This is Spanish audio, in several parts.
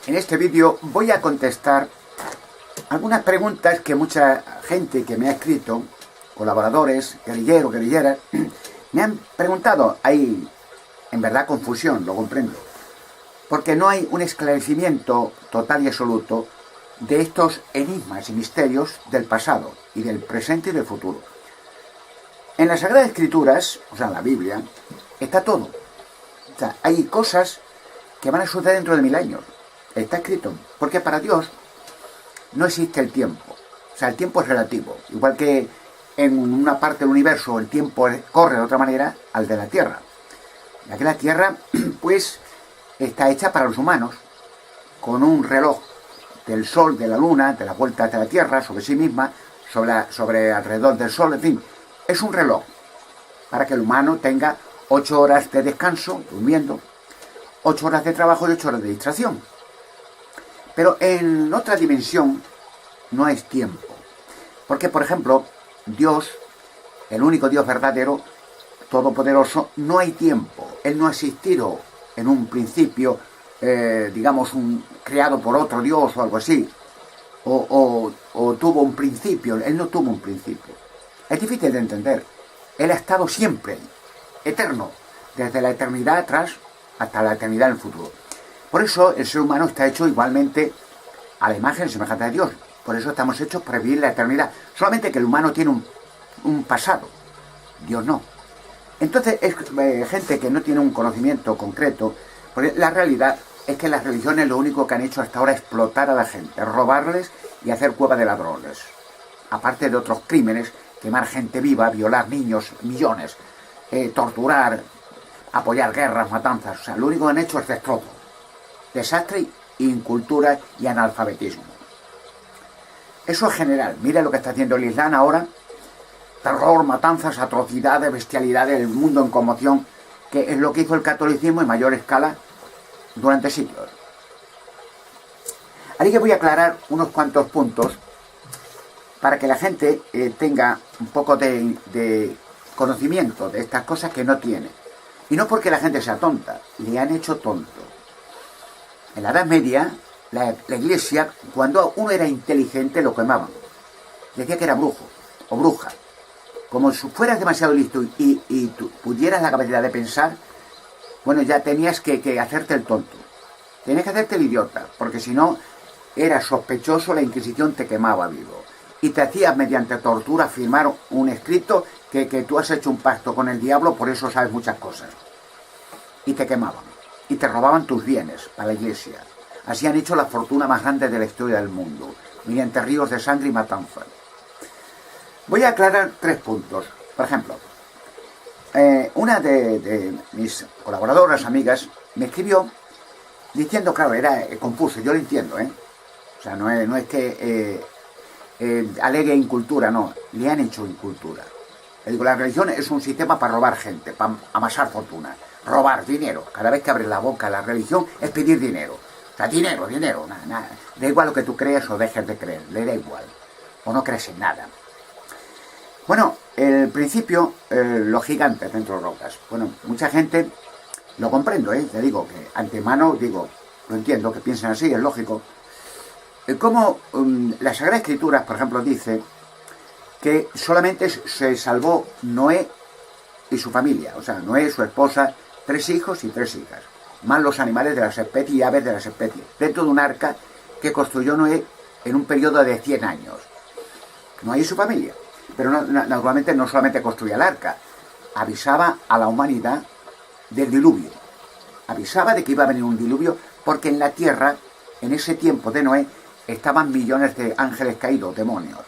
En este vídeo voy a contestar algunas preguntas que mucha gente que me ha escrito, colaboradores, guerrilleros, guerrilleras, me han preguntado. Hay, en verdad, confusión, lo comprendo, porque no hay un esclarecimiento total y absoluto de estos enigmas y misterios del pasado y del presente y del futuro. En las Sagradas Escrituras, o sea, en la Biblia, está todo. O sea, hay cosas que van a suceder dentro de 1000 años. Está escrito, porque para Dios no existe el tiempo. O sea, el tiempo es relativo. Igual que en una parte del universo el tiempo corre de otra manera al de la Tierra. Ya que la Tierra, pues, está hecha para los humanos, con un reloj del Sol, de la Luna, de la vuelta de la Tierra, sobre sí misma, sobre alrededor del Sol, en fin. Es un reloj para que el humano tenga 8 horas de descanso, durmiendo, 8 horas de trabajo y 8 horas de distracción. Pero en otra dimensión no es tiempo. Porque, por ejemplo, Dios, el único Dios verdadero, todopoderoso, no hay tiempo. Él no ha existido en un principio, digamos, creado por otro Dios o algo así. O tuvo un principio. Él no tuvo un principio. Es difícil de entender. Él ha estado siempre, eterno, desde la eternidad atrás hasta la eternidad en el futuro. Por eso el ser humano está hecho igualmente a la imagen y semejanza de Dios. Por eso estamos hechos para vivir la eternidad. Solamente que el humano tiene un pasado. Dios no. Entonces es gente que no tiene un conocimiento concreto. Porque la realidad es que las religiones lo único que han hecho hasta ahora es explotar a la gente, robarles y hacer cueva de ladrones. Aparte de otros crímenes, quemar gente viva, violar niños, millones, torturar, apoyar guerras, matanzas. O sea, lo único que han hecho es destrozo. Desastre, incultura y analfabetismo. Eso es general. Mira lo que está haciendo el Islam ahora. Terror, matanzas, atrocidades, bestialidades, el mundo en conmoción, que es lo que hizo el catolicismo en mayor escala durante siglos. Así que voy a aclarar unos cuantos puntos para que la gente tenga un poco de conocimiento de estas cosas que no tiene. Y no porque la gente sea tonta, le han hecho tonto. En la Edad Media, la Iglesia, cuando uno era inteligente, lo quemaban. Decía que era brujo o bruja. Como si fueras demasiado listo y tú pudieras la capacidad de pensar, bueno, ya tenías que hacerte el tonto. Tenías que hacerte el idiota, porque si no, era sospechoso, la Inquisición te quemaba vivo. Y te hacías, mediante tortura, firmar un escrito que tú has hecho un pacto con el diablo, por eso sabes muchas cosas. Y te quemaban. Y te robaban tus bienes para la Iglesia. Así han hecho la fortuna más grande de la historia del mundo, mediante ríos de sangre y matanza. Voy a aclarar 3 puntos. Por ejemplo, una de mis colaboradoras, amigas, me escribió diciendo, claro, era confuso, yo lo entiendo, O sea, no es que alegue incultura, no, le han hecho incultura. Le digo, la religión es un sistema para robar gente, para amasar fortuna. Robar dinero. Cada vez que abres la boca la religión es pedir dinero. O sea, dinero, nada. Da igual lo que tú creas o dejes de creer. Le da igual. O no crees en nada. Bueno, el principio, los gigantes dentro de rocas. Bueno, mucha gente lo comprendo, Le digo que antemano, lo entiendo, que piensen así, es lógico. Como la Sagrada Escritura, por ejemplo, dice que solamente se salvó Noé y su familia. O sea, Noé, su esposa, 3 hijos y 3 hijas, más los animales de las especies y aves de las especies, dentro de un arca que construyó Noé en un periodo de 100 años. Noé y su familia. Pero naturalmente no solamente construía el arca, avisaba a la humanidad del diluvio. Avisaba de que iba a venir un diluvio, porque en la tierra, en ese tiempo de Noé, estaban millones de ángeles caídos, demonios,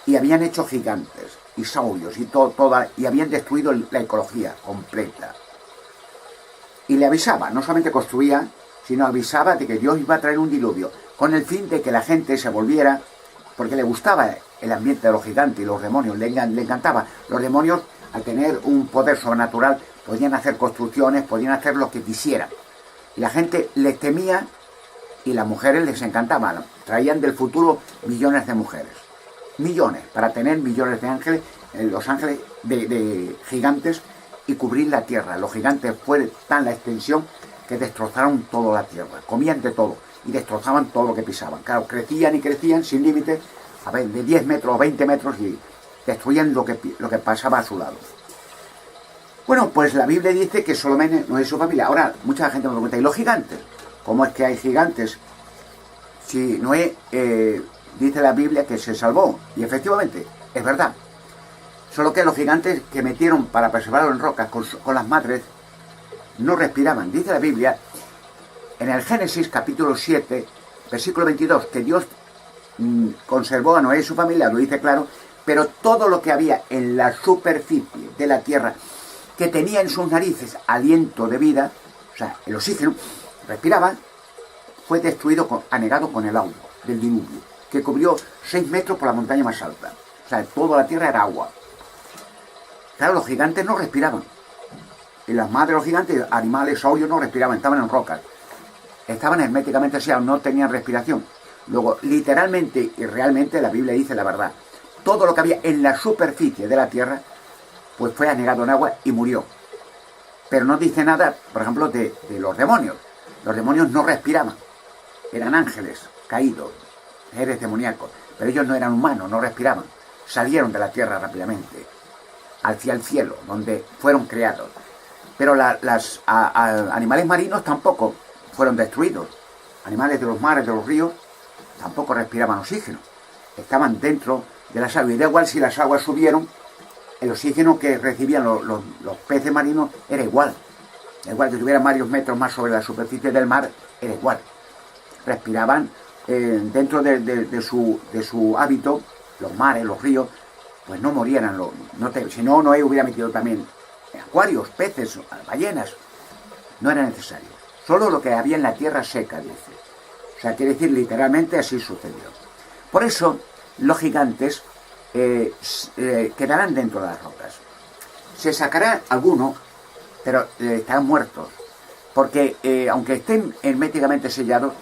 y habían hecho gigantes y saurios y habían destruido la ecología completa. Y le avisaba, no solamente construía, sino avisaba de que Dios iba a traer un diluvio, con el fin de que la gente se volviera, porque le gustaba el ambiente de los gigantes y los demonios, le encantaba. Los demonios, al tener un poder sobrenatural, podían hacer construcciones, podían hacer lo que quisieran. Y la gente les temía y las mujeres les encantaban. Traían del futuro millones de mujeres. Millones, para tener millones de ángeles, los ángeles de gigantes, y cubrir la tierra. Los gigantes fue tan la extensión que destrozaron toda la tierra, comían de todo y destrozaban todo lo que pisaban. Claro, crecían y crecían sin límite, a ver, de 10 metros o 20 metros y destruían lo que pasaba a su lado. Bueno, pues la Biblia dice que Solomon no es su familia. Ahora, mucha gente me pregunta, ¿y los gigantes? ¿Cómo es que hay gigantes? Si Noé, dice la Biblia que se salvó, y efectivamente, es verdad. Solo que los gigantes que metieron para preservarlo en rocas con las madres, no respiraban. Dice la Biblia, en el Génesis capítulo 7, versículo 22, que Dios conservó a Noé y su familia, lo dice claro, pero todo lo que había en la superficie de la tierra, que tenía en sus narices aliento de vida, o sea, el oxígeno, respiraban, fue destruido, anegado con el agua del diluvio, que cubrió 6 metros por la montaña más alta. O sea, toda la tierra era agua. Claro, los gigantes no respiraban. Y las madres de los gigantes, animales, saurios, no respiraban, estaban en rocas. Estaban herméticamente sellados, no tenían respiración. Luego, literalmente y realmente, la Biblia dice la verdad. Todo lo que había en la superficie de la tierra, pues fue anegado en agua y murió. Pero no dice nada, por ejemplo, de los demonios. Los demonios no respiraban. Eran ángeles caídos, seres demoníacos. Pero ellos no eran humanos, no respiraban. Salieron de la tierra rápidamente, hacia el cielo, donde fueron creados. Pero los animales marinos tampoco fueron destruidos. Animales de los mares, de los ríos, tampoco respiraban oxígeno. Estaban dentro de las aguas. Y da igual si las aguas subieron, el oxígeno que recibían los peces marinos era igual. Da igual que tuvieran varios metros más sobre la superficie del mar, era igual. Respiraban dentro de su hábito, los mares, los ríos, pues no morían. Si no, Noé hubiera metido también acuarios, peces, ballenas. No era necesario. Solo lo que había en la tierra seca, dice. O sea, quiere decir, literalmente así sucedió. Por eso, los gigantes quedarán dentro de las rocas. Se sacará alguno, pero estarán muertos. Porque, aunque estén herméticamente sellados,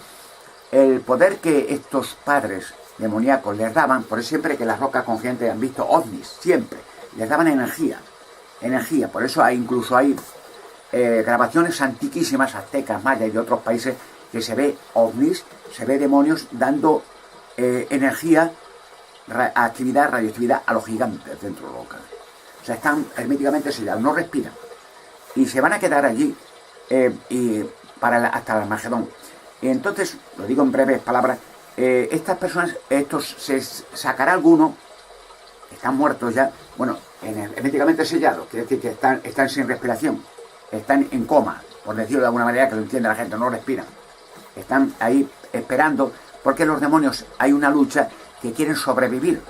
el poder que estos padres demoníacos les daban, por eso siempre que las rocas con gente han visto ovnis, siempre, les daban energía. Por eso incluso hay grabaciones antiquísimas, aztecas, mayas y de otros países, que se ve ovnis, se ve demonios dando energía, radioactividad a los gigantes dentro de la roca. O sea, están herméticamente sellados, no respiran. Y se van a quedar allí hasta el Armagedón. Y entonces, lo digo en breves palabras, estas personas, se sacará alguno, están muertos ya, bueno, herméticamente sellados, quiere decir que están sin respiración, están en coma, por decirlo de alguna manera que lo entienda la gente, no respiran. Están ahí esperando, porque los demonios hay una lucha que quieren sobrevivir,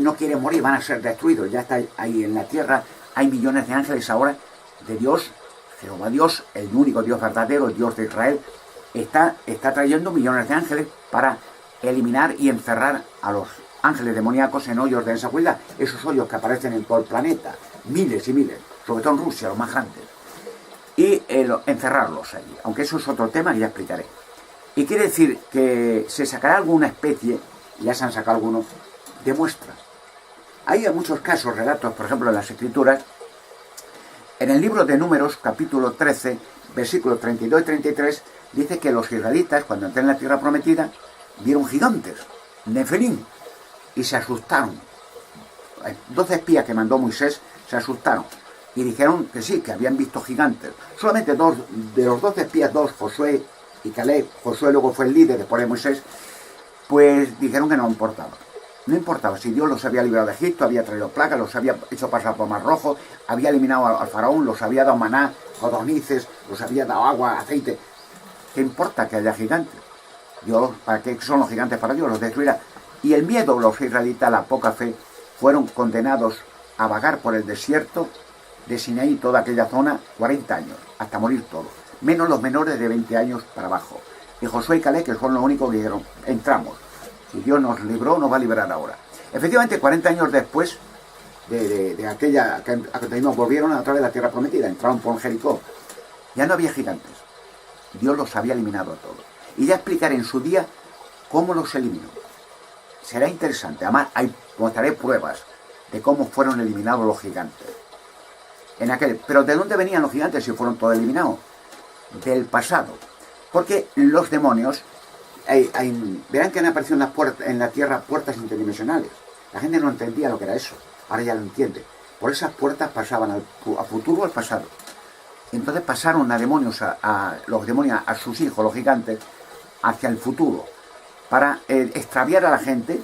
no quieren morir, van a ser destruidos. Ya está ahí en la tierra, hay millones de ángeles ahora de Dios, Jehová Dios, el único Dios verdadero, el Dios de Israel, está trayendo millones de ángeles para eliminar y encerrar a los ángeles demoníacos en hoyos de densa oscuridad. Esos hoyos que aparecen en todo el planeta, miles y miles, sobre todo en Rusia, los más grandes. Y encerrarlos allí, aunque eso es otro tema que ya explicaré. Y quiere decir que se sacará alguna especie, ya se han sacado algunos, de muestras. Hay muchos casos, relatos, por ejemplo, en las Escrituras. En el libro de Números, capítulo 13, versículos 32 y 33, dice que los israelitas, cuando entraron en la tierra prometida, vieron gigantes, nefelín, y se asustaron. 12 espías que mandó Moisés se asustaron y dijeron que sí, que habían visto gigantes. Solamente de los 12 espías, Josué y Caleb, Josué luego fue el líder después de Moisés, pues dijeron que no importaba. No importaba si Dios los había librado de Egipto, había traído plagas, los había hecho pasar por Mar Rojo, había eliminado al faraón, los había dado maná, codornices, los había dado agua, aceite. ¿Qué importa que haya gigantes? Dios, ¿para qué son los gigantes para Dios? Los destruirá. Y el miedo, los israelitas, la poca fe, fueron condenados a vagar por el desierto de Sinaí, toda aquella zona, 40 años, hasta morir todos, menos los menores de 20 años para abajo. Y Josué y Caleb, que fueron los únicos que dijeron, entramos. Si Dios nos libró, nos va a liberar ahora. Efectivamente, 40 años después de aquella acontecimiento, volvieron a través de la tierra prometida, entraron por Jericó. Ya no había gigantes. Dios los había eliminado a todos. Y ya explicaré en su día cómo los eliminó. Será interesante. Además, mostraré pruebas de cómo fueron eliminados los gigantes. Pero ¿de dónde venían los gigantes si fueron todos eliminados? del pasado. Porque los demonios, verán que han aparecido en la tierra puertas interdimensionales. La gente no entendía lo que era eso, ahora ya lo entiende. Por esas puertas pasaban a futuro o al pasado. Entonces pasaron los demonios a sus hijos, los gigantes, hacia el futuro, para extraviar a la gente,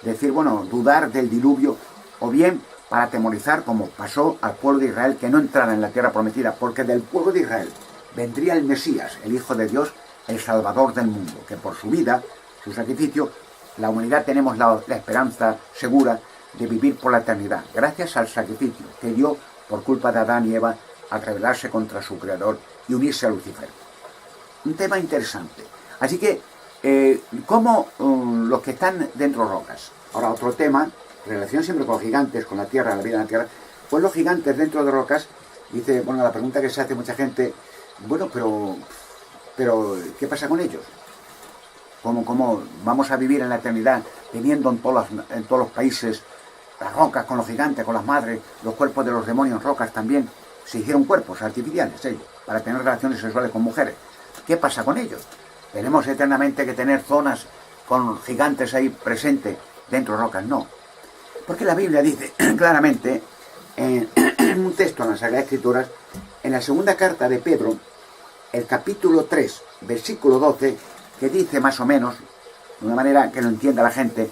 decir, bueno, dudar del diluvio, o bien para atemorizar, como pasó al pueblo de Israel, que no entrara en la tierra prometida, porque del pueblo de Israel vendría el Mesías, el Hijo de Dios, el Salvador del mundo, que por su vida, su sacrificio, la humanidad tenemos la esperanza segura de vivir por la eternidad, gracias al sacrificio que dio por culpa de Adán y Eva al rebelarse contra su creador y unirse a Lucifer. Un tema interesante. Así que, ¿cómo los que están dentro de rocas? Ahora, otro tema, relación siempre con los gigantes, con la tierra, la vida en la tierra, pues los gigantes dentro de rocas, dice, bueno, la pregunta que se hace mucha gente, bueno, pero ¿qué pasa con ellos? ¿Cómo vamos a vivir en la eternidad teniendo en todos los países las rocas con los gigantes, con las madres, los cuerpos de los demonios en rocas también? Se hicieron cuerpos artificiales ellos, para tener relaciones sexuales con mujeres. ¿Qué pasa con ellos? ¿Tenemos eternamente que tener zonas con gigantes ahí presentes dentro de rocas? No. Porque la Biblia dice claramente, en un texto en las Sagradas Escrituras, en la segunda carta de Pedro, el capítulo 3, versículo 12, que dice más o menos, de una manera que lo entienda la gente,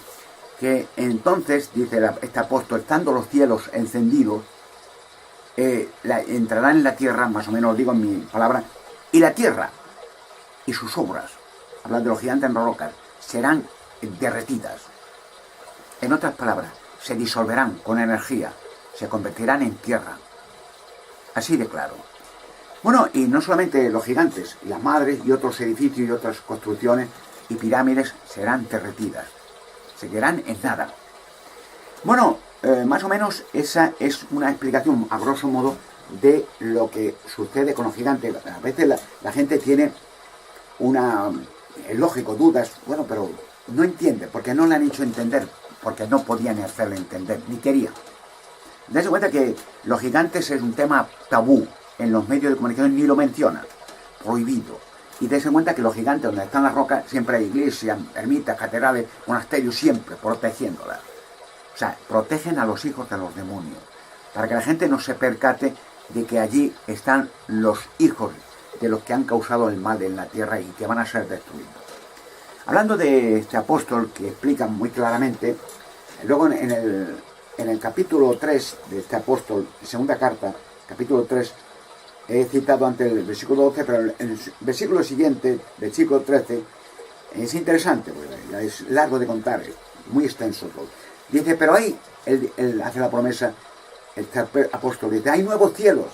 que entonces, dice este apóstol, estando los cielos encendidos, entrarán en la tierra, más o menos digo en mi palabra, y la tierra y sus obras, hablando de los gigantes en rocas, serán derretidas. En otras palabras, se disolverán con energía, se convertirán en tierra. Así de claro. Bueno, y no solamente los gigantes, las madres y otros edificios y otras construcciones y pirámides serán derretidas, se quedarán en nada. Bueno, más o menos esa es una explicación, a grosso modo, de lo que sucede con los gigantes. A veces la gente tiene es lógico, dudas, bueno, pero no entiende, porque no le han hecho entender, porque no podían hacerle entender, ni querían. Dense cuenta que los gigantes es un tema tabú en los medios de comunicación, ni lo mencionan, prohibido. Y dense cuenta que los gigantes, donde están las rocas, siempre hay iglesias, ermitas, catedrales, monasterios, siempre protegiéndolas. O sea, protegen a los hijos de los demonios, para que la gente no se percate de que allí están los hijos de los que han causado el mal en la tierra y que van a ser destruidos. Hablando de este apóstol que explica muy claramente, luego en el capítulo 3 de este apóstol, segunda carta, capítulo 3, he citado antes el versículo 12, pero en el versículo siguiente, versículo 13, es interesante, porque es largo de contar, es muy extenso todo. Dice, pero ahí, él hace la promesa, el apóstol dice, hay nuevos cielos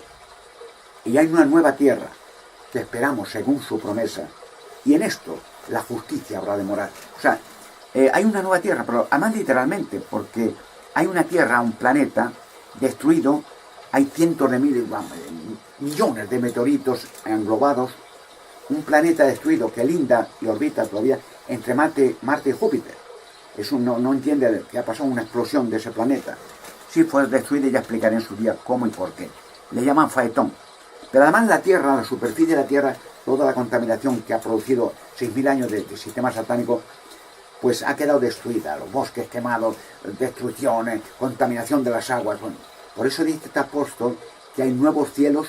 y hay una nueva tierra que esperamos según su promesa, y en esto la justicia habrá de morar. O sea, hay una nueva tierra, pero además literalmente, porque hay una tierra, un planeta destruido, hay cientos de miles, millones de meteoritos englobados, un planeta destruido que linda y orbita todavía entre Marte y Júpiter. Eso no entiende que ha pasado una explosión de ese planeta. Si fue destruido, ya explicaré en su día cómo y por qué. Le llaman Faetón. Pero además la Tierra, la superficie de la Tierra, toda la contaminación que ha producido 6.000 años de sistema satánico, pues ha quedado destruida. Los bosques quemados, destrucciones, contaminación de las aguas. Bueno, por eso dice este apóstol que hay nuevos cielos,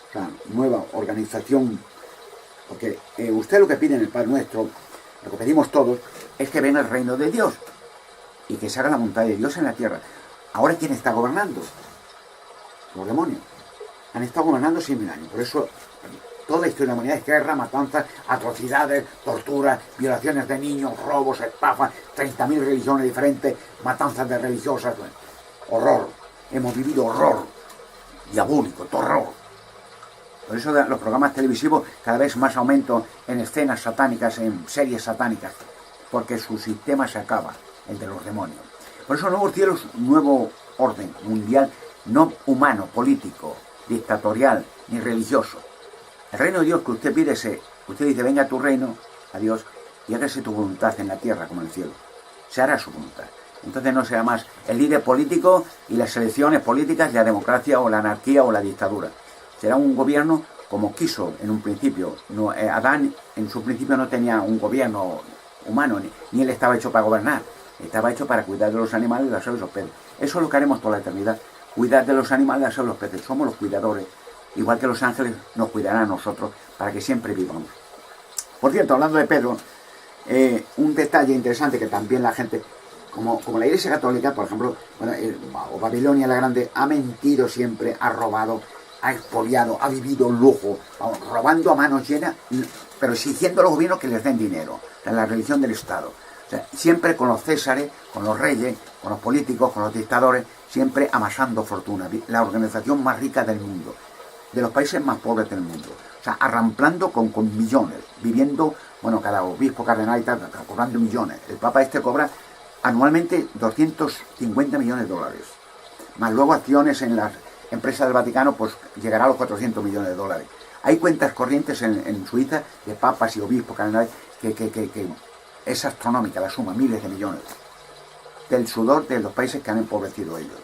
o sea, nueva organización. Porque usted lo que pide en el Padre Nuestro, lo que pedimos todos, es que venga el reino de Dios y que se haga la voluntad de Dios en la tierra. Ahora, ¿quién está gobernando? Los demonios. Han estado gobernando 6.000 años. Por eso, toda la historia de la humanidad es guerra, matanzas, atrocidades, torturas, violaciones de niños, robos, estafas, 30.000 religiones diferentes, matanzas de religiosas. Bueno, horror. Hemos vivido horror. Diabólico, terror. Por eso los programas televisivos cada vez más aumento en escenas satánicas, en series satánicas, porque su sistema se acaba, el de los demonios. Por eso nuevos cielos, nuevo orden mundial, no humano, político, dictatorial, ni religioso. El reino de Dios que usted pide, usted dice, venga a tu reino, a Dios, y hágase tu voluntad en la tierra como en el cielo. Se hará su voluntad. Entonces no será más el líder político y las elecciones políticas, la democracia o la anarquía o la dictadura. Será un gobierno como quiso en un principio. No, Adán en su principio no tenía un gobierno humano, ni él estaba hecho para gobernar, estaba hecho para cuidar de los animales, las aves y los peces. Eso es lo que haremos toda la eternidad, cuidar de los animales, las aves y los peces. Somos los cuidadores, igual que los ángeles nos cuidarán a nosotros para que siempre vivamos. Por cierto, hablando de Pedro, un detalle interesante que también la gente, como la Iglesia Católica, por ejemplo, bueno, o Babilonia la Grande, ha mentido siempre, ha robado, ha expoliado, ha vivido lujo, robando a manos llenas, pero exigiendo a los gobiernos que les den dinero, en la religión del Estado. O sea, siempre con los césares, con los reyes, con los políticos, con los dictadores, siempre amasando fortuna. La organización más rica del mundo, de los países más pobres del mundo. O sea, arramplando con millones, viviendo, bueno, cada obispo, cardenal y tal, cobrando millones. El Papa cobra anualmente 250 millones de dólares. Más luego acciones en las empresas del Vaticano, pues llegará a los 400 millones de dólares. Hay cuentas corrientes en Suiza de papas y obispos, cardenales, que es astronómica la suma, miles de millones, del sudor de los países que han empobrecido ellos.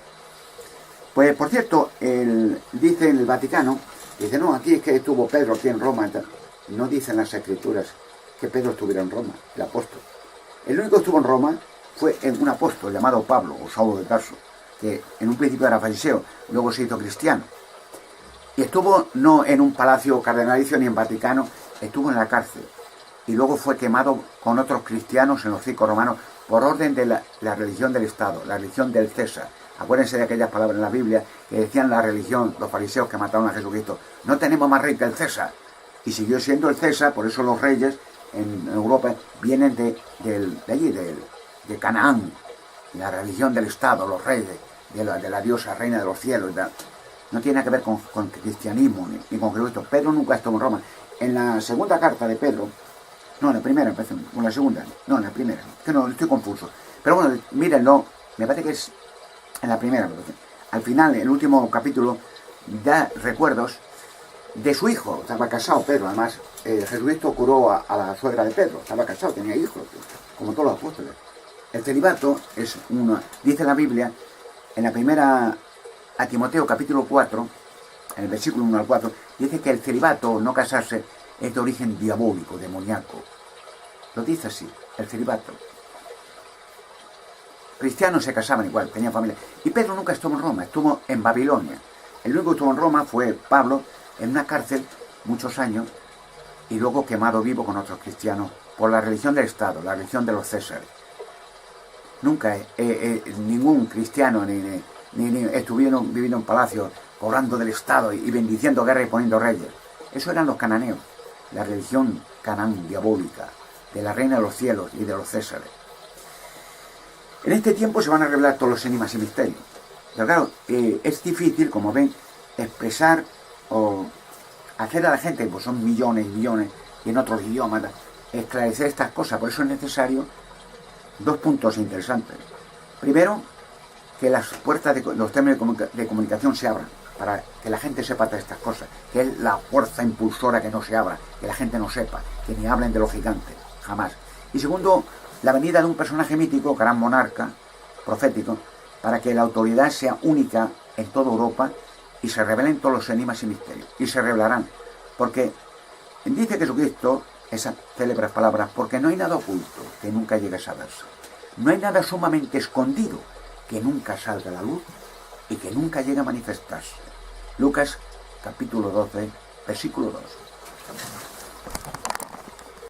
Pues, por cierto, dice en el Vaticano, dice, no, aquí es que estuvo Pedro aquí en Roma. No dicen las escrituras que Pedro estuviera en Roma, el apóstol. El único que estuvo en Roma fue un apóstol llamado Pablo, o Saulo de Tarso, que en un principio era fariseo, luego se hizo cristiano. Y estuvo no en un palacio cardenalicio ni en Vaticano, estuvo en la cárcel. Y luego fue quemado con otros cristianos en los circos romanos por orden de la religión del Estado, la religión del César. Acuérdense de aquellas palabras en la Biblia que decían la religión, los fariseos que mataron a Jesucristo. No tenemos más rey que el César. Y siguió siendo el César, por eso los reyes en Europa vienen de allí, de Canaán, la religión del Estado, los reyes, de la diosa reina de los cielos. No tiene nada que ver con cristianismo ni con Jesucristo. Pedro nunca estuvo en Roma. En la segunda carta de Pedro, no, en la primera, en la segunda, no, en la primera, que no, estoy confuso. Pero bueno, mírenlo, me parece que es en la primera. Al final, el último capítulo, da recuerdos de su hijo. Estaba casado Pedro, además, Jesucristo curó a la suegra de Pedro, estaba casado, tenía hijos, como todos los apóstoles. El celibato es dice la Biblia, en la primera, a Timoteo capítulo 4, en el versículo 1 al 4, dice que el celibato, no casarse, es de origen diabólico, demoníaco. Lo dice así, el celibato. Cristianos se casaban igual, tenían familia. Y Pedro nunca estuvo en Roma, estuvo en Babilonia. El único que estuvo en Roma fue Pablo, en una cárcel, muchos años, y luego quemado vivo con otros cristianos por la religión del Estado, la religión de los Césares. Nunca ningún cristiano ni estuvieron viviendo en palacios, cobrando del Estado y bendiciendo guerra y poniendo reyes. Eso eran los cananeos, la religión Canaán diabólica, de la reina de los cielos y de los Césares. En este tiempo se van a revelar todos los enigmas y misterios. Pero claro, es difícil, como ven, expresar o hacer a la gente, pues son millones y millones, y en otros idiomas, esclarecer estas cosas. Por eso es necesario dos puntos interesantes. Primero, que las puertas de los términos de comunicación se abran, para que la gente sepa de estas cosas, que es la fuerza impulsora que no se abra, que la gente no sepa, que ni hablen de los gigantes, jamás. Y segundo, la venida de un personaje mítico, gran monarca, profético, para que la autoridad sea única en toda Europa y se revelen todos los enigmas y misterios. Y se revelarán, porque dice Jesucristo, esas célebres palabras, porque no hay nada oculto que nunca llegue a saberse. No hay nada sumamente escondido que nunca salga a la luz y que nunca llegue a manifestarse. Lucas capítulo 12, versículo 2.